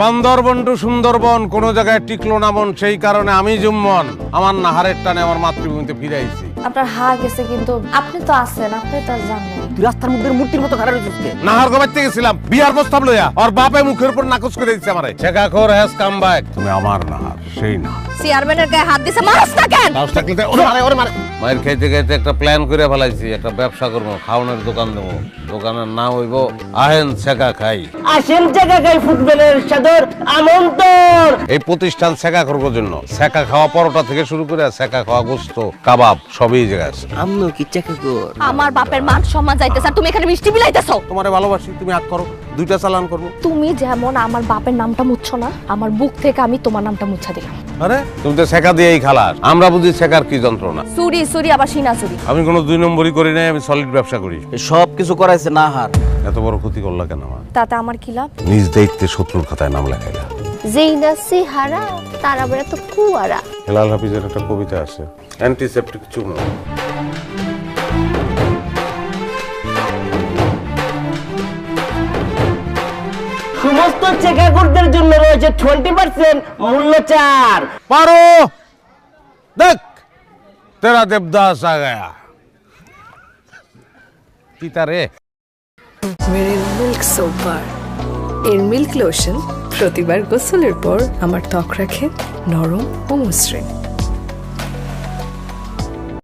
Bandarban two Sundarban কোন জায়গায় টিকলো না মন, সেই কারণে আমি জুম্মন আমার নাহারের টানে আমার মাতৃভূমিতে ফিরে আইছি। আপনার হা গেছে, কিন্তু আপনি তো আছেন, আপনি তো জানেন। তুই রাস্তার মধ্যে মূর্তির মতো খারাপ হয়েছিস। নাহার গোবাইতে গেছিলাম বিয়ার প্রস্তাব লইয়া, আর বাপে মুখের উপর নাকচ করে দিচ্ছে আমারে। শেখাখোর হ্যাজ কাম ব্যাক। তুমি আমার নাহার, সেই নাহার। চেয়ারম্যানের গায়ে হাত দিছে, মারছ না কেন? তাও থাকলে দে, ওরে মারে। মায়ের খাইতে খাইতে একটা প্ল্যান করে ফেলাইছি, একটা ব্যবসা করবো, খাওয়ানোর দোকান দেবো। দোকানের নাম হইব আহেন শেখা খাই। আসেন জায়গা গাই ফুটবলের সাদর আমন্ত্রণ। এই প্রতিষ্ঠান শেখা করবার জন্য শেখা খাওয়া পরোটা থেকে শুরু করে শেখা খাওয়া গোস্ত কাবাব সবই জায়গায় আছে। আমনো কি চাকা কর? আমার বাপের মান সম্মান যাইতেছ, আর তুমি এখানে মিষ্টি বিলাইতেছ। তোমারে ভালোবাসি, তুমি আগ করো, দুইটা চালান করবো। তুমি যেমন আমার বাপের নামটা মুছছো না, আমার বুক থেকে আমি তোমার নামটা মুছা দিলাম। আরে তুমি তো শেখা দিয়েই খালাস, আমরা বুঝি শেখার কি যন্ত্রণা। চুরি চুরি আবার সিনা চুরি। আমি কোনো দুই নম্বরই করি নাই, আমি সলিড ব্যবসা করি। সব কিছু করাইছে নাহার। এত বড় ক্ষতি করলা কেন আমার? তাতে আমার কি লাভ? নিজ দায়িত্বে শত্রুর খাতায় নাম লেখাইলা। যেই না সিহারা তার আবার এত কুয়ারা। হেলাল হাফিজের একটা কবিতা আছে, অ্যান্টিসেপ্টিক চূর্ণ। সমস্ত চেকারদের জন্য রয়েছে 20% মূল্য ছাড়। পারো দেখ তেরা দেবদাস আ গয়া। পিতা রে। মেরে মিল্ক সোপ বার এর মিল্ক লোশন প্রতিবার গোসলের পর আমার ত্বক রাখে নরম ও মসৃণ।